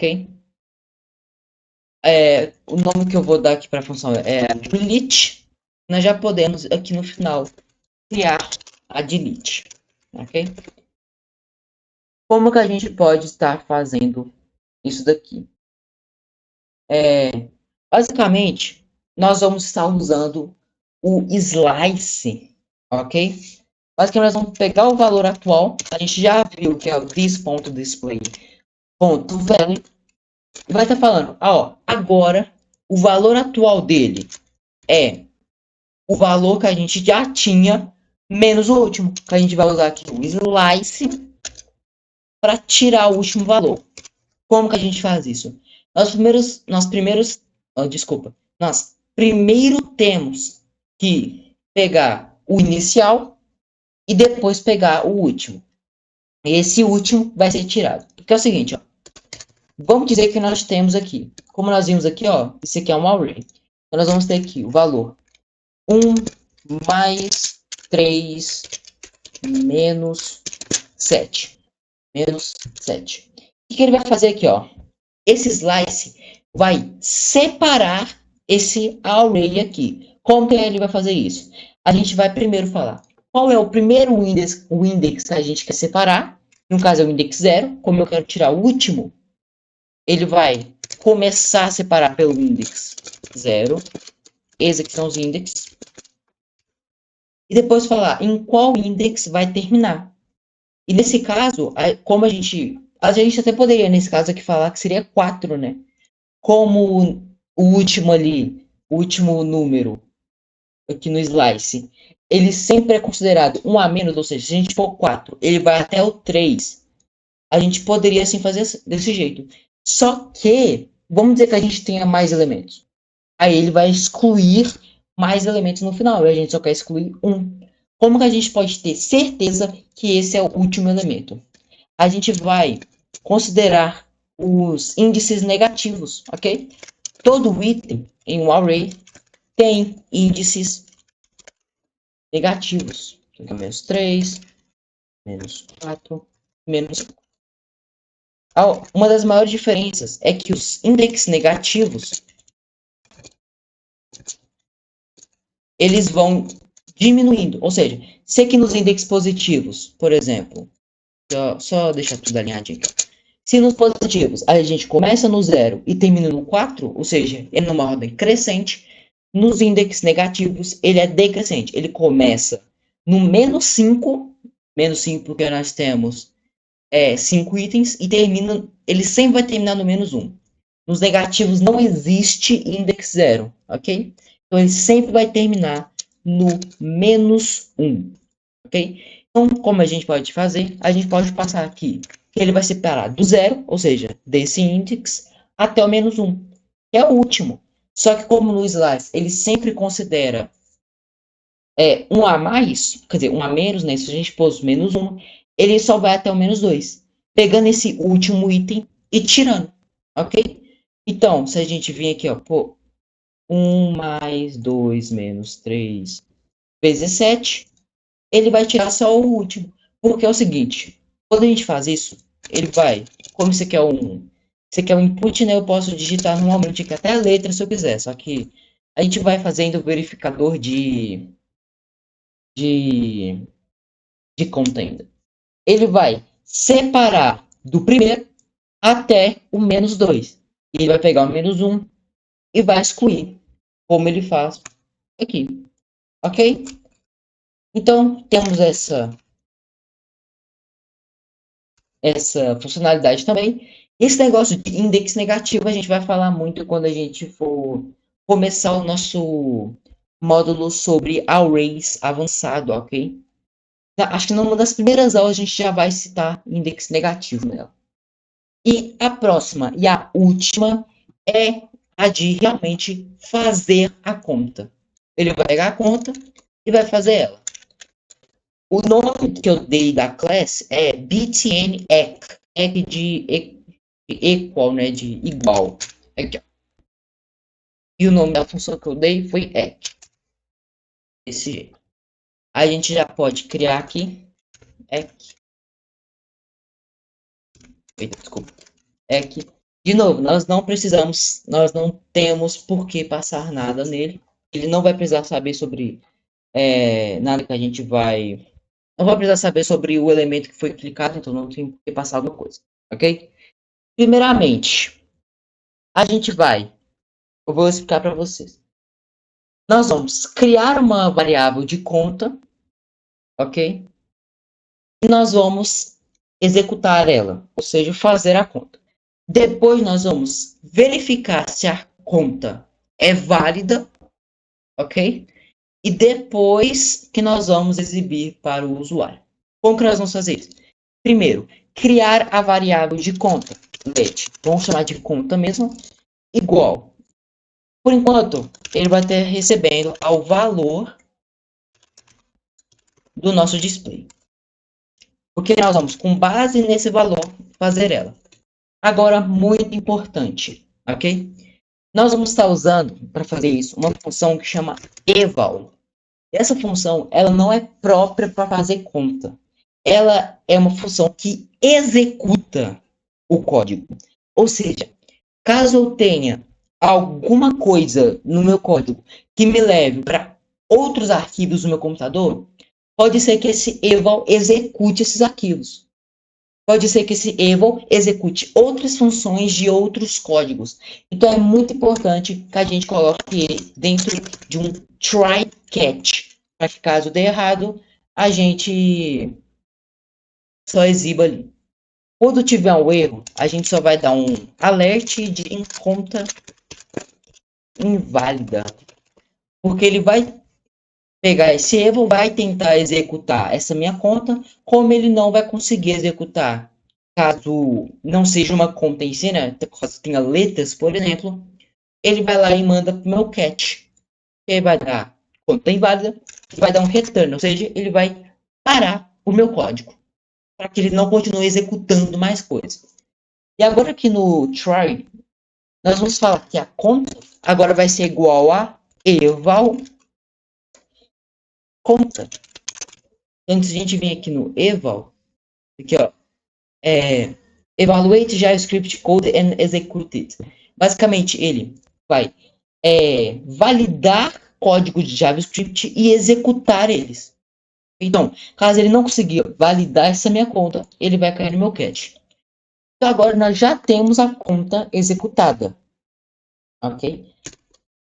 ok? O nome que eu vou dar aqui para a função é delete. Nós já podemos aqui no final criar a delete, ok? Como que a gente pode estar fazendo isso daqui? Basicamente, nós vamos estar usando o slice, ok? Basicamente, nós vamos pegar o valor atual, a gente já viu que é o this.display.value, e vai estar falando, agora o valor atual dele é o valor que a gente já tinha menos o último, que a gente vai usar aqui o slice para tirar o último valor. Como que a gente faz isso? Nós primeiro temos que pegar o inicial e depois pegar o último. Esse último vai ser tirado. Porque é o seguinte, vamos dizer que nós temos aqui, como nós vimos aqui, isso aqui é um array. Então nós vamos ter aqui o valor 1 mais 3 menos 7. Menos 7. O que ele vai fazer aqui, Esse slice vai separar esse array aqui. Como que ele vai fazer isso? A gente vai primeiro falar qual é o primeiro index que a gente quer separar. No caso é o index 0. Como eu quero tirar o último, ele vai começar a separar pelo index 0. Esses aqui são os index. E depois falar em qual index vai terminar. E nesse caso, como a gente até poderia, nesse caso aqui, falar que seria 4, né? Como o último ali, o último número aqui no slice, ele sempre é considerado 1 a menos, ou seja, se a gente for 4, ele vai até o 3. A gente poderia assim fazer desse jeito. Só que, vamos dizer que a gente tenha mais elementos. Aí ele vai excluir mais elementos no final, e a gente só quer excluir um. Como que a gente pode ter certeza que esse é o último elemento? A gente vai considerar os índices negativos, ok? Todo item em um array tem índices negativos. Então, menos 3, menos 4, menos 5. Uma das maiores diferenças é que os índices negativos eles vão diminuindo. Ou seja, se aqui nos índices positivos, por exemplo, só deixar tudo alinhadinho aqui. Se nos positivos a gente começa no 0 e termina no 4, ou seja, é numa ordem crescente, nos índices negativos ele é decrescente. Ele começa no menos 5 porque nós temos 5 itens, e ele sempre vai terminar no menos 1. Nos negativos não existe index 0, ok? Então ele sempre vai terminar no menos 1, ok? Então, como a gente pode fazer? A gente pode passar aqui que ele vai separar do 0, ou seja, desse index, até o menos 1, que é o último. Só que como no slice ele sempre considera 1 a mais, quer dizer, 1 a menos, né? Se a gente pôs menos 1, ele só vai até o menos 2, pegando esse último item e tirando, ok? Então, se a gente vir aqui, pô, 1 mais 2 menos 3 vezes 7, ele vai tirar só o último. Porque é o seguinte, quando a gente faz isso, ele vai, como isso aqui é um input, né? Eu posso digitar normalmente aqui até a letra se eu quiser, só que a gente vai fazendo o verificador de contenda. Ele vai separar do primeiro até o menos 2. Ele vai pegar o menos 1 e vai excluir, como ele faz aqui. Ok? Então, temos essa funcionalidade também. Esse negócio de index negativo a gente vai falar muito quando a gente for começar o nosso módulo sobre arrays avançado, ok? Acho que numa das primeiras aulas a gente já vai citar index negativo nela. E a próxima e a última é a de realmente fazer a conta. Ele vai pegar a conta e vai fazer ela. O nome que eu dei da classe é btn-eq, eq de equal, né, de igual. Aqui, ó. E o nome da função que eu dei foi eq. Desse jeito. A gente já pode criar aqui eq. Eita, desculpa. Eq De novo, nós não temos por que passar nada nele. Ele não vai precisar saber sobre nada que a gente vai. Não vai precisar saber sobre o elemento que foi clicado, então não tem que passar alguma coisa, ok? Primeiramente, a gente vai. Eu vou explicar para vocês. Nós vamos criar uma variável de conta, ok? E nós vamos executar ela, ou seja, fazer a conta. Depois nós vamos verificar se a conta é válida, ok? E depois que nós vamos exibir para o usuário. Como que nós vamos fazer isso? Primeiro, criar a variável de conta, let, vamos chamar de conta mesmo, igual. Por enquanto, ele vai estar recebendo ao valor do nosso display. Porque nós vamos, com base nesse valor, fazer ela. Agora, muito importante, ok? Nós vamos estar usando, para fazer isso, uma função que chama eval. Essa função, ela não é própria para fazer conta. Ela é uma função que executa o código. Ou seja, caso eu tenha alguma coisa no meu código que me leve para outros arquivos do meu computador, pode ser que esse eval execute esses arquivos. Pode ser que esse eval execute outras funções de outros códigos. Então é muito importante que a gente coloque ele dentro de um try catch, para que caso dê errado, a gente só exiba ali. Quando tiver um erro, a gente só vai dar um alert de conta inválida, porque ele vai pegar esse eval, vai tentar executar essa minha conta, como ele não vai conseguir executar, caso não seja uma conta em si, né, caso tenha letras, por exemplo, ele vai lá e manda para o meu catch, que vai dar conta inválida, e vai dar um return, ou seja, ele vai parar o meu código, para que ele não continue executando mais coisas. E agora aqui no try, nós vamos falar que a conta agora vai ser igual a eval conta. Antes de a gente vir aqui no eval, aqui ó, evaluate JavaScript code and execute it. Basicamente, ele vai validar código de JavaScript e executar eles. Então, caso ele não conseguir validar essa minha conta, ele vai cair no meu cache. Então, agora nós já temos a conta executada. Ok?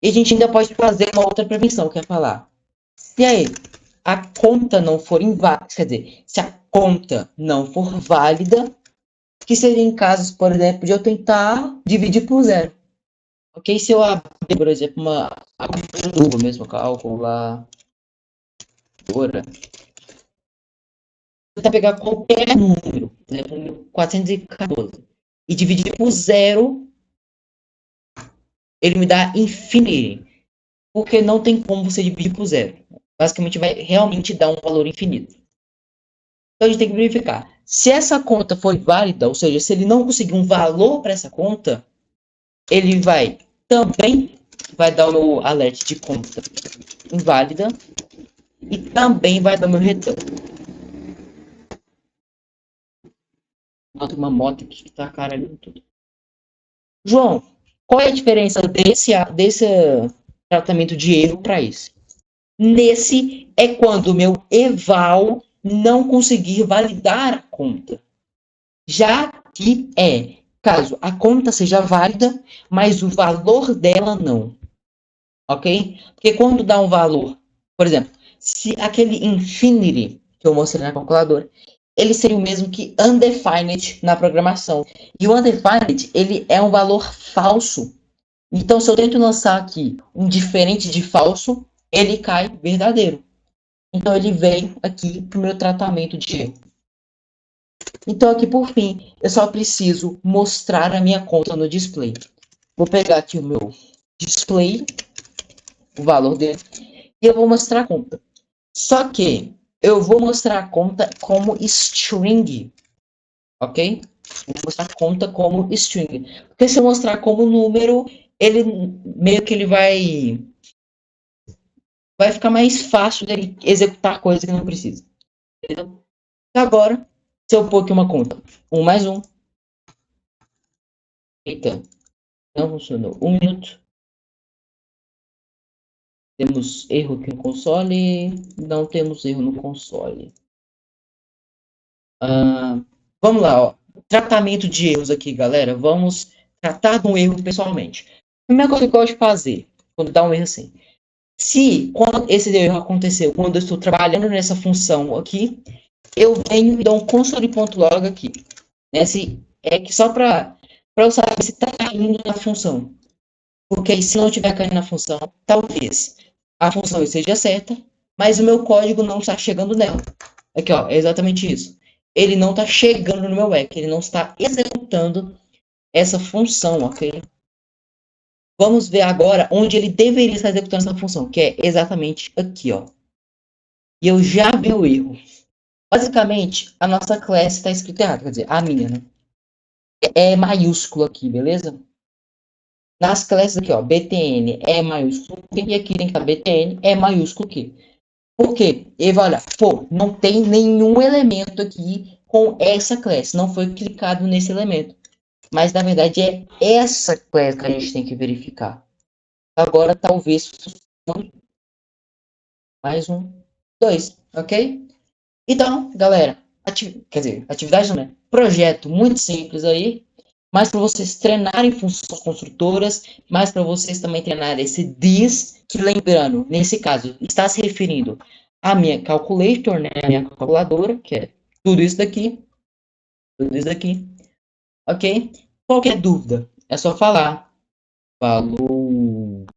E a gente ainda pode fazer uma outra prevenção, que é falar. Se aí a conta não for inválida, quer dizer, se a conta não for válida, que seria em casos, por exemplo, de eu tentar dividir por zero. Ok? Se eu abrir, por exemplo, uma mesmo calculadora, tentar pegar qualquer número, por exemplo, o número 414, e dividir por zero, ele me dá infinity, porque não tem como você dividir por zero. Basicamente, vai realmente dar um valor infinito. Então, a gente tem que verificar. Se essa conta foi válida, ou seja, se ele não conseguir um valor para essa conta, ele vai também dar o meu alert de conta inválida e também vai dar o meu retorno. Nossa, uma moto aqui que tá caralhando tudo. João, qual é a diferença desse tratamento de erro para isso? Nesse é quando o meu eval não conseguir validar a conta. Já que caso a conta seja válida, mas o valor dela não. Ok? Porque quando dá um valor, por exemplo, se aquele infinity que eu mostrei na calculadora, ele seria o mesmo que undefined na programação. E o undefined, ele é um valor falso. Então, se eu tento lançar aqui um diferente de falso, ele cai verdadeiro. Então, ele vem aqui para o meu tratamento de erro. Então, aqui por fim, eu só preciso mostrar a minha conta no display. Vou pegar aqui o meu display, o valor dele, e eu vou mostrar a conta. Só que eu vou mostrar a conta como string, ok? Vou mostrar a conta como string. Porque se eu mostrar como número, ele meio que ele vai ficar mais fácil dele executar coisas que não precisa. Entendeu? Agora, se eu pôr aqui uma conta, 1 mais 1, Eita, não funcionou. 1 minuto. Temos erro aqui no console. Não temos erro no console. Vamos lá, ó. Tratamento de erros aqui, galera. Vamos tratar de um erro pessoalmente. Primeira coisa que eu gosto de fazer quando dá um erro assim. Se quando esse erro aconteceu, quando eu estou trabalhando nessa função aqui, eu venho e dou um console.log aqui. Esse é que só para eu saber se está caindo na função. Porque aí, se não estiver caindo na função, talvez a função esteja certa, mas o meu código não está chegando nela. Aqui, ó, é exatamente isso. Ele não está chegando no meu back, ele não está executando essa função, ok? Vamos ver agora onde ele deveria estar executando essa função, que é exatamente aqui, ó. E eu já vi o erro. Basicamente, a nossa class está escrita errado, quer dizer, a minha, né? É maiúsculo aqui, beleza? Nas classes aqui, ó, btn é maiúsculo e aqui tem que estar btn é maiúsculo aqui. Por quê? Ele vai olhar, pô, não tem nenhum elemento aqui com essa classe, não foi clicado nesse elemento. Mas na verdade é essa class que a gente tem que verificar. Agora talvez mais um, 2, ok? Então, galera, quer dizer, atividade não, né? Projeto muito simples aí, mas para vocês treinarem funções construtoras, mas para vocês também treinarem esse this, que lembrando, nesse caso, está se referindo à minha calculator, né? A minha calculadora, que é tudo isso daqui, ok? Qualquer dúvida, é só falar. Falou.